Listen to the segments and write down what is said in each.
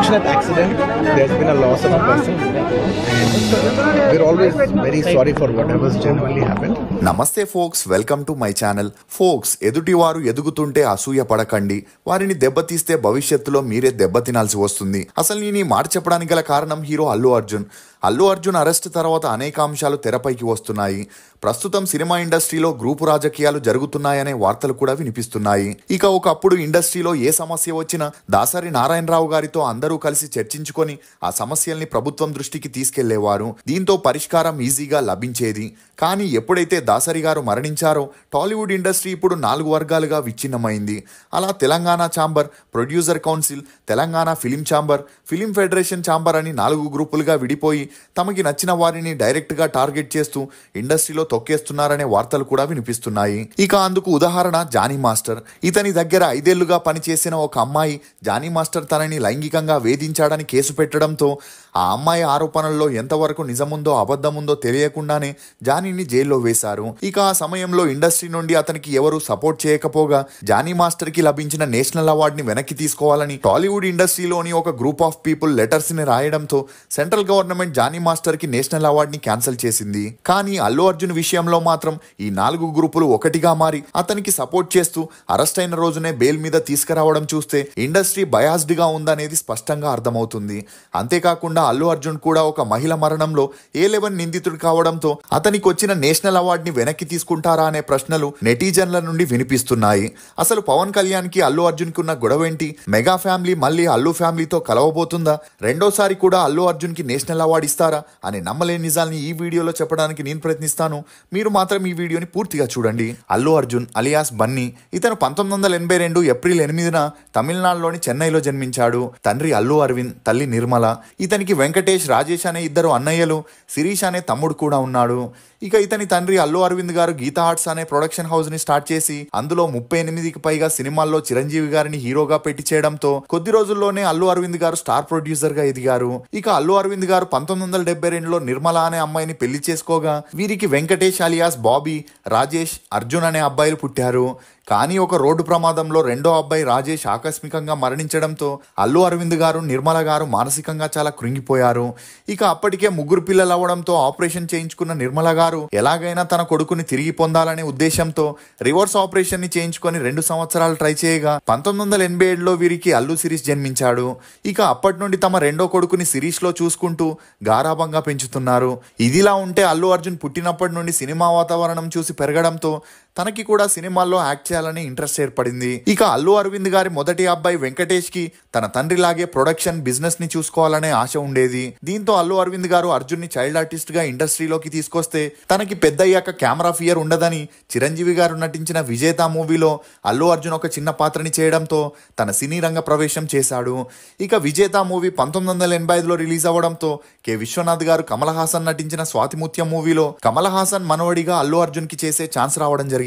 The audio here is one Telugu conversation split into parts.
unfortunate accident. There's been a loss of a person, and we're always very sorry for whatever's genuinely happened. నమస్తే folks, welcome to my channel. Folks, ఎదుటివారు ఎదుగుతుంటే అసూయ పడకండి. వారిని దెబ్బతీస్తే భవిష్యత్తులో మీరే దెబ్బతినాల్సి వస్తుంది. అసలు నేను ఈ మాట చెప్పడానికి గల కారణం హీరో అల్లు అర్జున్. అల్లు అర్జున్ అరెస్ట్ తర్వాత అనేక అంశాలు తెరపైకి వస్తున్నాయి. ప్రస్తుతం సినిమా ఇండస్ట్రీలో గ్రూపు రాజకీయాలు జరుగుతున్నాయనే వార్తలు కూడా వినిపిస్తున్నాయి. ఇక ఒకప్పుడు ఇండస్ట్రీలో ఏ సమస్య వచ్చినా దాసరి నారాయణరావు గారితో అందరూ కలిసి చర్చించుకొని ఆ సమస్యల్ని ప్రభుత్వం దృష్టికి తీసుకెళ్లేవారు. దీంతో పరిష్కారం ఈజీగా లభించేది. కానీ ఎప్పుడైతే దాసరి గారు మరణించారో టాలీవుడ్ ఇండస్ట్రీ ఇప్పుడు 4 వర్గాలుగా విచ్ఛిన్నమైంది. అలా Telangana chamber, producer council, Telangana film chamber, film federation chamber అని 4 గ్రూపులుగా విడిపోయి తమకి నచ్చిన వారిని డైరెక్ట్ గా టార్గెట్ చేస్తూ ఇండస్ట్రీలో తొక్కేస్తున్నారనే వార్తలు కూడా వినిపిస్తున్నాయి. ఇక అందుకు ఉదాహరణ జానీ మాస్టర్. ఇతని దగ్గర 5 ఏళ్లుగా పనిచేసిన ఒక అమ్మాయి జానీ మాస్టర్ తనని లైంగికంగా వేధించాడని కేసు పెట్టడంతో ఆ అమ్మాయి ఆరోపణల్లో ఎంతవరకు నిజముందో అబద్ధముందో తెలియకుండానే జానీని జైల్లో వేశారు. ఇక ఆ సమయంలో ఇండస్ట్రీ నుండి అతనికి ఎవరు సపోర్ట్ చేయకపోగా జానీ మాస్టర్ కి లభించిన నేషనల్ అవార్డుని వెనక్కి తీసుకోవాలని టాలీవుడ్ ఇండస్ట్రీలోని ఒక గ్రూప్ ఆఫ్ పీపుల్ లెటర్స్ ని రాయడంతో సెంట్రల్ గవర్నమెంట్ జానీ మాస్టర్ కి నేషనల్ అవార్డ్ ని క్యాన్సిల్ చేసింది. కానీ అల్లు అర్జున్ విషయంలో మాత్రం ఈ 4 గ్రూపులు ఒకటిగా మారి అతనికి సపోర్ట్ చేస్తూ అరెస్ట్ అయిన రోజునే బెయిల్ మీద తీసుకురావడం చూస్తే ఇండస్ట్రీ బయాస్డ్ గా ఉందనేది స్పష్టంగా అర్థమవుతుంది. అంతేకాకుండా అల్లు అర్జున్ కూడా ఒక మహిళ మరణంలో A11 నిందితుడు కావడంతో అతనికి వచ్చిన నేషనల్ అవార్డ్ ని వెనక్కి తీసుకుంటారా అనే ప్రశ్నలు నెటిజన్ల నుండి వినిపిస్తున్నాయి. అసలు పవన్ కళ్యాణ్ కి అల్లు అర్జున్ కి ఉన్న గొడవేంటి? మెగా ఫ్యామిలీ మళ్ళీ అల్లు ఫ్యామిలీతో కలవబోతుందా? రెండోసారి కూడా అల్లు అర్జున్ కి నేషనల్ అవార్డు ఇస్తారా అనే నమ్మలేని నిజాల్ని ఈ వీడియోలో చెప్పడానికి నేను ప్రయత్నిస్తాను. మీరు మాత్రం ఈ వీడియోని పూర్తిగా చూడండి. అల్లు అర్జున్ అలియాస్ బన్నీ. ఇతను 1982 ఏప్రిల్ 8న తమిళనాడులోని చెన్నైలో జన్మించాడు. తండ్రి అల్లు అరవింద్, తల్లి నిర్మల. ఇతనికి వెంకటేష్, రాజేష్ అనే 2 అన్నయ్యలు, శిరీష్ అనే తమ్ముడు కూడా ఉన్నాడు. ఇక ఇతని తండ్రి అల్లు అరవింద్ గారు గీతా ఆర్ట్స్ అనే ప్రొడక్షన్ హౌస్ ని స్టార్ట్ చేసి అందులో 38కి పైగా సినిమాల్లో చిరంజీవి గారిని హీరోగా పెట్టి చేయడంతో కొద్ది రోజుల్లోనే అల్లు అరవింద్ గారు స్టార్ ప్రొడ్యూసర్ గా ఎదిగారు. ఇక అల్లు అరవింద్ గారు 1972లో నిర్మల అనే అమ్మాయిని పెళ్లి చేసుకోగా వీరికి వెంకటేష్ అలియాస్ బాబీ, రాజేష్, అర్జున్ అనే అబ్బాయిలు పుట్టారు. కానీ ఒక రోడ్డు ప్రమాదంలో రెండో అబ్బాయి రాజేష్ ఆకస్మికంగా మరణించడంతో అల్లు అరవింద్ గారు, నిర్మల గారు మానసికంగా చాలా కృంగిపోయారు. ఇక అప్పటికే 3 పిల్లలు అవ్వడంతో ఆపరేషన్ చేయించుకున్న నిర్మల గారు ఎలాగైనా తన కొడుకుని తిరిగి పొందాలనే ఉద్దేశంతో రివర్స్ ఆపరేషన్ ని చేయించుకొని 2 సంవత్సరాలు ట్రై చేయగా 1987లో వీరికి అల్లు శిరీష్ జన్మించాడు. ఇక అప్పటి నుండి తమ రెండో కొడుకుని శిరీష్ లో చూసుకుంటూ గారాబంగా పెంచుతున్నారు. ఇదిలా ఉంటే అల్లు అర్జున్ పుట్టినప్పటి నుండి సినిమా వాతావరణం చూసి పెరగడంతో తనకి కూడా సినిమాల్లో యాక్ట్ చేయాలని ఇంట్రెస్ట్ ఏర్పడింది. ఇక అల్లు అరవింద్ గారి మొదటి అబ్బాయి వెంకటేష్ కి తన తండ్రిలాగే ప్రొడక్షన్ బిజినెస్ ని చూసుకోవాలనే ఆశ ఉండేది. దీంతో అల్లు అరవింద్ గారు అర్జున్ ని చైల్డ్ ఆర్టిస్ట్ గా ఇండస్ట్రీలోకి తీసుకొస్తే తనకి పెద్దయ్యాక కెమెరా ఫియర్ ఉండదని చిరంజీవి గారు నటించిన విజేత మూవీలో అల్లు అర్జున్ ఒక చిన్న పాత్రని చేయడంతో తన సినీ రంగ ప్రవేశం చేశాడు. ఇక విజేత మూవీ 1985లో రిలీజ్ అవ్వడంతో కె విశ్వనాథ్ గారు కమల్ హాసన్ నటించిన స్వాతిముత్యం మూవీలో కమల్ హాసన్ మనవడిగా అల్లు అర్జున్ కి చేసే ఛాన్స్ రావడం జరిగింది.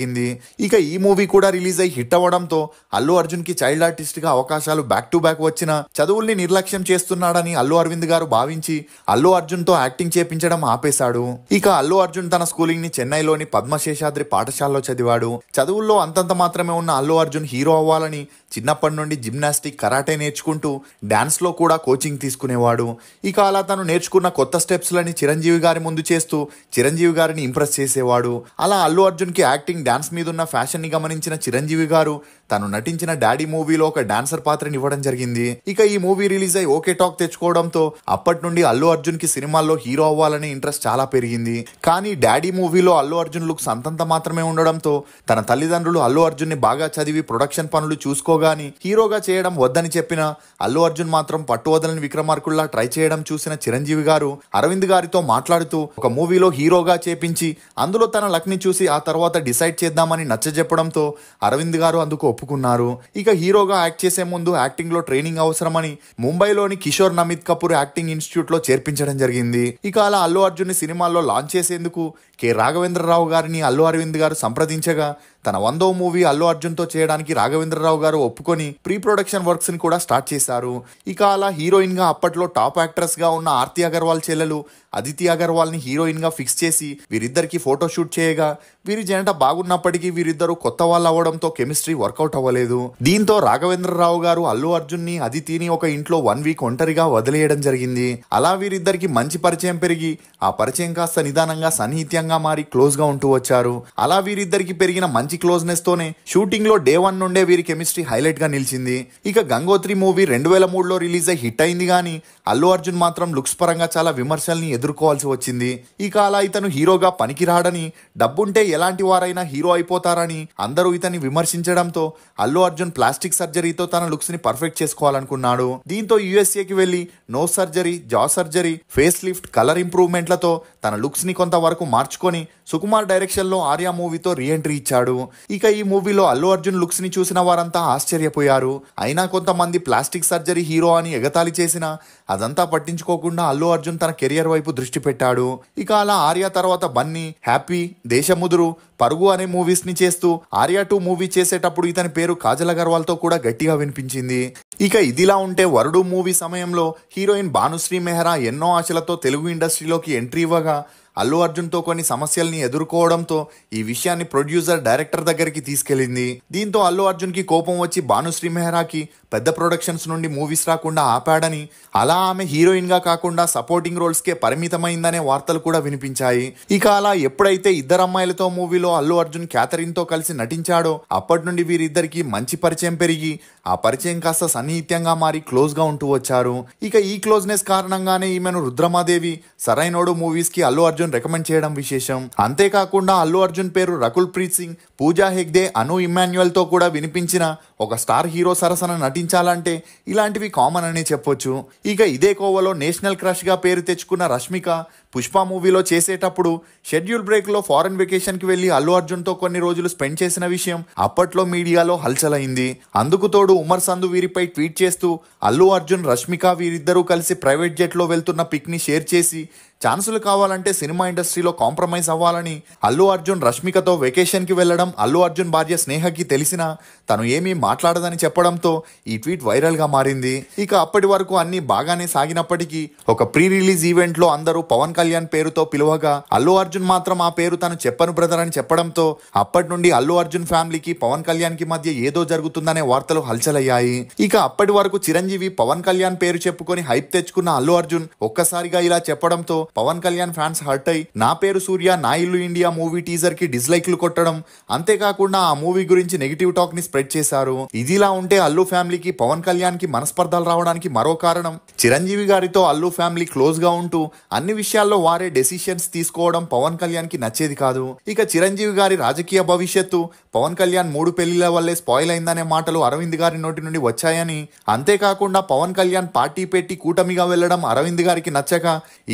ఇక ఈ మూవీ కూడా రిలీజ్ అయ్యి హిట్ అవ్వడంతో అల్లు అర్జున్ కి చైల్డ్ ఆర్టిస్ట్ గా అవకాశాలు బ్యాక్ టు బ్యాక్ వచ్చిన చదువుల్ని నిర్లక్ష్యం చేస్తున్నాడని అల్లు అరవింద్ గారు భావించి అల్లు అర్జున్ తో యాక్టింగ్ చేపించడం ఆపేశాడు. ఇక అల్లు అర్జున్ తన స్కూలింగ్ ని చెన్నైలోని పద్మశేషాద్రి పాఠశాలలో చదివాడు. చదువుల్లో అంతంత మాత్రమే ఉన్న అల్లు అర్జున్ హీరో అవ్వాలని చిన్నప్పటి నుండి జిమ్నాస్టిక్, కరాటే నేర్చుకుంటూ డాన్స్ లో కూడా కోచింగ్ తీసుకునేవాడు. ఇక అలా తను నేర్చుకున్న కొత్త స్టెప్స్ లని చిరంజీవి గారి ముందు చేస్తూ చిరంజీవి గారిని ఇంప్రెస్ చేసేవాడు. అలా అల్లు అర్జున్ కి యాక్టింగ్, డాన్స్ మీద ఉన్న ఫ్యాషన్ ని గమనించిన చిరంజీవి గారు తను నటించిన డాడీ మూవీలో ఒక డాన్సర్ పాత్రని ఇవ్వడం జరిగింది. ఇక ఈ మూవీ రిలీజ్ అయ్యి ఓకే టాక్ తెచ్చుకోవడంతో అప్పటి నుండి అల్లు అర్జున్ కి సినిమాల్లో హీరో అవ్వాలనే ఇంట్రెస్ట్ చాలా పెరిగింది. కానీ డాడీ మూవీలో అల్లు అర్జున్ లుక్స్ అంతంత మాత్రమే ఉండడంతో తన తల్లిదండ్రులు అల్లు అర్జున్ ని బాగా చదివి ప్రొడక్షన్ పనులు చూసుకోగాని హీరోగా చేయడం వద్దని చెప్పినా అల్లు అర్జున్ మాత్రం పట్టు వదలని విక్రమార్కుల్లా ట్రై చేయడం చూసిన చిరంజీవి గారు అరవింద్ గారితో మాట్లాడుతూ ఒక మూవీలో హీరోగా చేపించి అందులో తన లక్ ని చూసి ఆ తర్వాత డిసైడ్ చేద్దామని నచ్చజెప్పడంతో అరవింద్ గారు అందుకు ఒప్పుకున్నారు. ఇక హీరోగా యాక్ట్ చేసే ముందు యాక్టింగ్ లో ట్రైనింగ్ అవసరమని ముంబైలోని కిషోర్ నమిత్ కపూర్ యాక్టింగ్ ఇన్స్టిట్యూట్ లో చేర్పించడం జరిగింది. ఇక అలా అల్లు అర్జున్ ని సినిమాల్లో లాంచ్ చేసేందుకు కె రాఘవేంద్రరావు గారిని అల్లు అరవింద్ గారు సంప్రదించగా తన 100వ మూవీ అల్లు అర్జున్ తో చేయడానికి రాఘవేంద్రరావు గారు ఒప్పుకొని ప్రీ ప్రొడక్షన్ వర్క్స్ ని కూడా స్టార్ట్ చేశారు. ఇక అలా హీరోయిన్ గా అప్పట్లో టాప్ యాక్ట్రెస్ గా ఉన్న ఆర్తి అగర్వాల్ చెల్లెలు అదితి అగర్వాల్ ని హీరోయిన్ గా ఫిక్స్ చేసి వీరిద్దరికి ఫోటోషూట్ చేయగా వీరి జంట బాగున్నప్పటికీ వీరిద్దరు కొత్త వాళ్ళు అవ్వడంతో కెమిస్ట్రీ వర్కౌట్ అవ్వలేదు. దీంతో రాఘవేంద్రరావు గారు అల్లు అర్జున్ ని అదితిని ఒక ఇంట్లో 1 వీక్ ఒంటరిగా వదిలేయడం జరిగింది. అలా వీరిద్దరికి మంచి పరిచయం పెరిగి ఆ పరిచయం కాస్త నిదానంగా సన్నిహిత్యంగా మారి క్లోజ్ గా ఉంటూ వచ్చారు. అలా వీరిద్దరికి పెరిగిన మంచి క్లోజ్నెస్ తోనే షూటింగ్ లో డే 1 నుండే వీరి కెమిస్ట్రీ హైలైట్ గా నిలిచింది. ఇక గంగోత్రి మూవీ 2003లో రిలీజ్ అయి హిట్ అయింది గానీ అల్లు అర్జున్ మాత్రం లుక్స్ పరంగా చాలా విమర్శల్ని ఎదుర్కోవాల్సి వచ్చింది. ఇక అలా ఇతను హీరోగా పనికిరాడని, డబ్బుంటే ఎలాంటి వారైనా హీరో అయిపోతారని అందరూ ఇతన్ని విమర్శించడంతో అల్లు అర్జున్ ప్లాస్టిక్ సర్జరీతో తన లుక్స్ ని పర్ఫెక్ట్ చేసుకోవాలనుకున్నాడు. దీంతో యుఎస్ఏకి వెళ్లి నోస్ సర్జరీ, జా సర్జరీ, ఫేస్ లిఫ్ట్, కలర్ ఇంప్రూవ్మెంట్లతో తన లుక్స్ ని కొంతవరకు మార్చుకొని సుకుమార్ డైరెక్షన్ లో ఆర్యా మూవీతో రీఎంట్రీ ఇచ్చాడు. ఇక ఈ మూవీలో అల్లు అర్జున్ లుక్స్ ని చూసిన వారంతా ఆశ్చర్యపోయారు. అయినా కొంతమంది ప్లాస్టిక్ సర్జరీ హీరో అని ఎగతాళి చేసినా అదంతా పట్టించుకోకుండా అల్లు అర్జున్ తన కెరియర్ వైపు దృష్టి పెట్టాడు. ఇక అలా ఆర్యా తర్వాత బన్నీ, హ్యాపీ, దేశముదురు, పరుగు అనే మూవీస్ ని చేస్తూ ఆర్యా 2 మూవీ చేసేటప్పుడు ఇతని పేరు కాజల్ అగర్వాల్ తో కూడా గట్టిగా వినిపించింది. ఇక ఇదిలా ఉంటే వరుడు మూవీ సమయంలో హీరోయిన్ భానుశ్రీ మెహ్రా ఎన్నో ఆశలతో తెలుగు ఇండస్ట్రీలోకి ఎంట్రీ ఇవ్వగా అల్లు అర్జున్తో కొన్ని సమస్యల్ని ఎదుర్కోవడంతో ఈ విషయాన్ని ప్రొడ్యూసర్, డైరెక్టర్ దగ్గరికి తీసుకెళ్లింది. దీంతో అల్లు అర్జున్కి కోపం వచ్చి భానుశ్రీ మెహ్రాకి పెద్ద ప్రొడక్షన్స్ నుండి మూవీస్ రాకుండా ఆపాడని, అలా ఆమె హీరోయిన్ గా కాకుండా సపోర్టింగ్ రోల్స్ కే పరిమితమైందనే వార్తలు కూడా వినిపించాయి. ఇక అలా ఎప్పుడైతే ఇద్దరు అమ్మాయిలతో మూవీలో అల్లు అర్జున్ క్యాథరిన్ తో కలిసి నటించాడో అప్పటి నుండి వీరిద్దరికి మంచి పరిచయం పెరిగి ఆ పరిచయం కాస్త సన్నిహిత్యంగా మారి క్లోజ్ గా ఉంటూ వచ్చారు. ఇక ఈ క్లోజ్నెస్ కారణంగానే ఈమెను రుద్రమాదేవి, సరైనోడు మూవీస్ కి అల్లు అర్జున్ రికమెండ్ చేయడం విశేషం. అంతేకాకుండా అల్లు అర్జున్ పేరు రకుల్ ప్రీత్ సింగ్, పూజా హెగ్డే, అను ఇమ్మాన్యుయల్ తో కూడా వినిపించిన ఒక స్టార్ హీరో సరసన నటించాలంటే ఇలాంటివి కామన్ అనే చెప్పొచ్చు. ఇక ఇదే కోవలో నేషనల్ క్రష్ గా పేరు తెచ్చుకున్న రష్మిక పుష్ప మూవీలో చేసేటప్పుడు షెడ్యూల్ బ్రేక్ లో ఫారెన్ వెకేషన్ కి వెళ్లి అల్లు అర్జున్ తో కొన్ని రోజులు స్పెండ్ చేసిన విషయం అప్పట్లో మీడియాలో హల్చలైంది. అందుకు తోడు ఉమర్ సందు వీరిపై ట్వీట్ చేస్తూ అల్లు అర్జున్, రష్మిక వీరిద్దరూ కలిసి ప్రైవేట్ జెట్ లో వెళ్తున్న పిక్ ని షేర్ చేసి ఛాన్సులు కావాలంటే సినిమా ఇండస్ట్రీలో కాంప్రమైజ్ అవ్వాలని అల్లు అర్జున్ రష్మికతో వెకేషన్ కి వెళ్లడం అల్లు అర్జున్ భార్య స్నేహకి తెలిసినా తను ఏమీ మాట్లాడదని చెప్పడంతో ఈ ట్వీట్ వైరల్ గా మారింది. ఇక అప్పటి వరకు అన్ని బాగానే సాగినప్పటికీ ఒక ప్రీ రిలీజ్ ఈవెంట్ లో అందరూ పవన్ కళ్యాణ్ పేరుతో పిలువగా అల్లు అర్జున్ మాత్రం ఆ పేరు తను చెప్పను బ్రదర్ అని చెప్పడంతో అప్పటి నుండి అల్లు అర్జున్ ఫ్యామిలీకి పవన్ కళ్యాణ్ కి మధ్య ఏదో జరుగుతుందనే వార్తలు హల్చలయ్యాయి. ఇక అప్పటి వరకు చిరంజీవి, పవన్ కళ్యాణ్ పేరు చెప్పుకొని హైప్ తెచ్చుకున్న అల్లు అర్జున్ ఒక్కసారిగా ఇలా చెప్పడంతో పవన్ కళ్యాణ్ ఫ్యాన్స్ హర్ట్ అయి నా పేరు సూర్య, నా ఇల్లు ఇండియా మూవీ టీజర్ కి డిస్లైక్లు కొట్టడం, అంతేకాకుండా ఆ మూవీ గురించి నెగిటివ్ టాక్ ని స్ప్రెడ్ చేశారు. ఇదిలా ఉంటే అల్లు ఫ్యామిలీకి పవన్ కళ్యాణ్ కి మనస్పర్ధలు రావడానికి మరో కారణం చిరంజీవి గారితో అల్లు ఫ్యామిలీ క్లోజ్ గా ఉంటూ అన్ని విషయాల్లో వారే డెసిషన్స్ తీసుకోవడం పవన్ కళ్యాణ్ కి నచ్చేది కాదు. ఇక చిరంజీవి గారి రాజకీయ భవిష్యత్తు పవన్ కళ్యాణ్ 3 పెళ్లిల వల్లే స్పాయిల్ అయిందనే మాటలు అరవింద్ గారి నోటి నుండి వచ్చాయని, అంతేకాకుండా పవన్ కళ్యాణ్ పార్టీ పెట్టి కూటమిగా వెళ్లడం అరవింద్ గారికి నచ్చక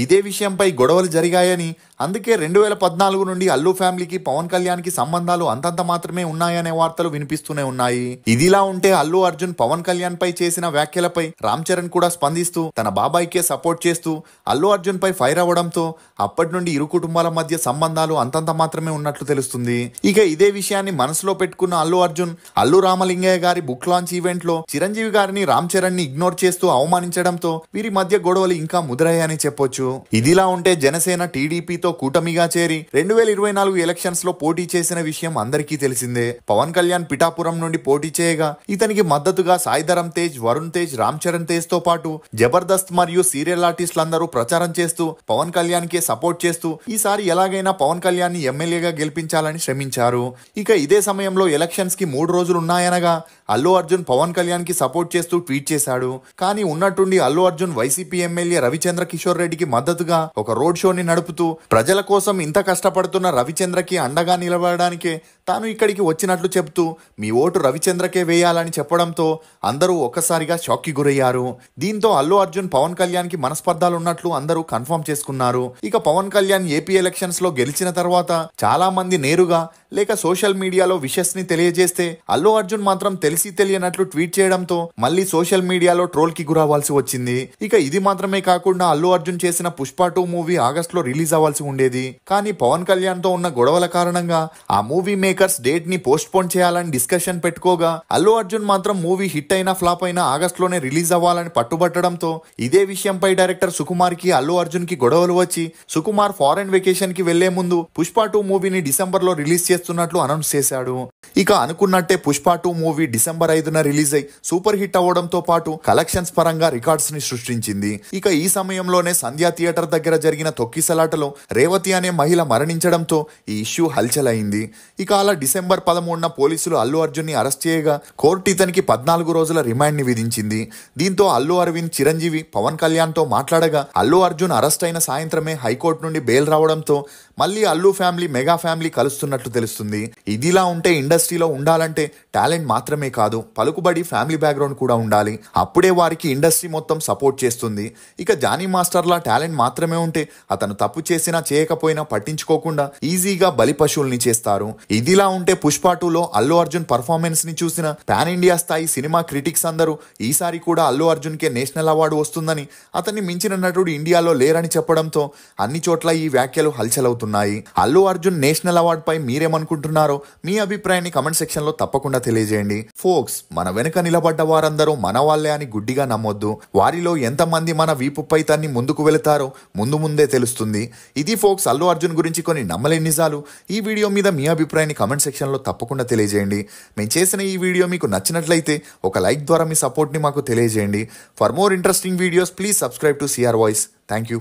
ఇదే విషయంపై గొడవలు జరిగాయని, అందుకే 2014 నుండి అల్లు ఫ్యామిలీకి పవన్ కళ్యాణ్ కి సంబంధాలు అంతంత మాత్రమే ఉన్నాయనే వార్తలు వినిపిస్తూనే ఉన్నాయి. ఇదిలా ఉంటే అల్లు అర్జున్ పవన్ కళ్యాణ్ పై చేసిన వ్యాఖ్యలపై రామ్ చరణ్ కూడా స్పందిస్తూ తన బాబాయ్కే సపోర్ట్ చేస్తూ అల్లు అర్జున్ పై ఫైర్ అవ్వడంతో అప్పటి నుండి ఇరు కుటుంబాల మధ్య సంబంధాలు అంతంత మాత్రమే ఉన్నట్లు తెలుస్తుంది. ఇక ఇదే విషయాన్ని మనసులో పెట్టుకున్న అల్లు అర్జున్ అల్లు రామలింగయ్య గారి బుక్ లాంచ్ ఈవెంట్ లో చిరంజీవి గారిని, రామ్ చరణ్ ని ఇగ్నోర్ చేస్తూ అవమానించడంతో వీరి మధ్య గొడవలు ఇంకా ముదిరాయని చెప్పొచ్చు. ఇదిలా ఉంటే జనసేన టీడీపీతో కూటమిగా చేరి 2024 ఎలక్షన్స్ లో పోటీ చేసిన విషయం అందరికీ తెలిసిందే. పవన్ కళ్యాణ్ పిఠాపురం నుండి పోటీ చేయగా ఇతనికి మద్దతుగా సాయిధరం తేజ్, వరుణ్ తేజ్, రామ్ చరణ్ తేజ్ తో పాటు జబర్దస్త్ మరియు సీరియల్ ఆర్టిస్టులందరూ ప్రచారం చేస్తూ పవన్ కళ్యాణ్ కే సపోర్ట్ చేస్తూ ఈసారి ఎలాగైనా పవన్ కళ్యాణ్ ని ఎమ్మెల్యేగా గెలిపించాలని శ్రమించారు. ఇక ఇదే సమయంలో ఎలక్షన్స్ కి 3 రోజులు ఉన్నాయనగా అల్లు అర్జున్ పవన్ కళ్యాణ్ కి సపోర్ట్ చేస్తూ ట్వీట్ చేశాడు. కానీ ఉన్నట్టుండి అల్లు అర్జున్ వైసీపీ ఎమ్మెల్యే రవిచంద్ర కిషోర్ రెడ్డికి మద్దతుగా ఒక రోడ్ షోని నడుపుతూ ప్రజల కోసం ఇంత కష్టపడుతున్న రవిచంద్రకి అండగా నిలబడడానికే తాను ఇక్కడికి వచ్చినట్లు చెబుతూ మీ ఓటు రవిచంద్రకే వేయాలని చెప్పడంతో అందరూ ఒక్కసారిగా షాక్ కి గురయ్యారు. దీంతో అల్లు అర్జున్ పవన్ కళ్యాణ్ కి మనస్పర్ధాలు ఉన్నట్లు అందరూ కన్ఫర్మ్ చేసుకున్నారు. ఇక పవన్ కళ్యాణ్ ఏపీ ఎలక్షన్స్ లో గెలిచిన తర్వాత చాలా మంది నేరుగా లేక సోషల్ మీడియాలో విషెస్ ని తెలియజేస్తే అల్లు అర్జున్ మాత్రం తెలిసి తెలియనట్లు ట్వీట్ చేయడంతో మళ్ళీ సోషల్ మీడియాలో ట్రోల్ కి గురవ్వాల్సి వచ్చింది. ఇక ఇది మాత్రమే కాకుండా అల్లు అర్జున్ చేసిన పుష్ప 2 మూవీ ఆగస్టులో రిలీజ్ అవ్వాల్సి ఉండేది. కానీ పవన్ కళ్యాణ్ తో ఉన్న గొడవల కారణంగా ఆ మూవీ మేకర్స్ డేట్ ని పోస్ట్ పోన్ చేయాలని డిస్కషన్ పెట్టుకోగా అల్లు అర్జున్ మాత్రం మూవీ హిట్ అయినా ఫ్లాప్ అయినా ఆగస్టులోనే రిలీజ్ అవ్వాలని పట్టుబట్టడంతో ఇదే విషయంపై డైరెక్టర్ సుకుమార్ కి అల్లు అర్జున్ కి గొడవలు వచ్చి సుకుమార్ ఫారెన్ వెకేషన్ కి వెళ్లే ముందు పుష్ప 2 మూవీని డిసెంబర్ లో రిలీజ్ చేస్తున్నట్లు అనౌన్స్ చేశాడు. ఇక అనుకున్నట్టే పుష్ప 2 మూవీ డిసెంబర్ 5న రిలీజ్ అయి సూపర్ హిట్ అవ్వడంతో పాటు కలెక్షన్స్ పరంగా రికార్డ్స్ ని సృష్టించింది. ఇక ఈ సమయంలోనే సంధ్యా థియేటర్ దగ్గర జరిగిన తొక్కిసలాటలో రేవతి అనే మహిళ మరణించడంతో ఈ ఇష్యూ హల్చల్ అయింది. ఇక అలా డిసెంబర్ 13న పోలీసులు అల్లు అర్జున్ ని అరెస్ట్ చేయగా కోర్టు ఇతనికి 14 రోజుల రిమాండ్ ని విధించింది. దీంతో అల్లు అరవింద్, చిరంజీవి పవన్ కళ్యాణ్ తో మాట్లాడగా అల్లు అర్జున్ అరెస్ట్ అయిన సాయంత్రమే హైకోర్టు నుండి బెయిల్ రావడంతో మళ్ళీ అల్లు ఫ్యామిలీ, మెగా ఫ్యామిలీ కలుస్తున్నట్లు తెలుస్తుంది. ఇదిలా ఉంటే ఇండస్ట్రీలో ఉండాలంటే టాలెంట్ మాత్రమే కాదు, పలుకుబడి, ఫ్యామిలీ బ్యాక్గ్రౌండ్ కూడా ఉండాలి. అప్పుడే వారికి ఇండస్ట్రీ మొత్తం సపోర్ట్ చేస్తుంది. ఇక జానీ మాస్టర్లా టాలెంట్ మాత్రమే ఉంటే అతను తప్పు చేసినా చేయకపోయినా పట్టించుకోకుండా ఈజీగా బలి పశువుల్ని చేస్తారు. ఇదిలా ఉంటే పుష్ప 2లో అల్లు అర్జున్ పర్ఫార్మెన్స్ ని చూసిన పాన్ ఇండియా స్థాయి సినిమా క్రిటిక్స్ అందరూ ఈసారి కూడా అల్లు అర్జున్ కే నేషనల్ అవార్డు వస్తుందని, అతన్ని మించిన నటుడు ఇండియాలో లేరని చెప్పడంతో అన్ని చోట్ల ఈ వ్యాఖ్యలు హల్చల్ అవుతున్నాయి. అల్లు అర్జున్ నేషనల్ అవార్డు పై మీరేమనుకుంటున్నారో మీ అభిప్రాయాన్ని కమెంట్ సెక్షన్ లో తప్పకుండా తెలియజేయండి. ఫోక్స్, మన వెనుక నిలబడ్డ వారందరూ మన వాళ్ళే అని గుడ్డిగా నమ్మొద్దు. వారిలో ఎంతమంది మన వీపుపై తన్ని ముందుకు వెళతారో ముందే తెలుస్తుంది. ఇది ఫోక్స్ అల్లు అర్జున్ గురించి కొన్ని నమ్మలేని నిజాలు. ఈ వీడియో మీద మీ అభిప్రాయాన్ని కమెంట్ సెక్షన్ లో తప్పకుండా తెలియజేయండి. మేము చేసిన ఈ వీడియో మీకు నచ్చినట్లయితే ఒక లైక్ ద్వారా మీ సపోర్ట్ ని మాకు తెలియజేయండి. For more interesting videos please subscribe to CR voice. Thank you.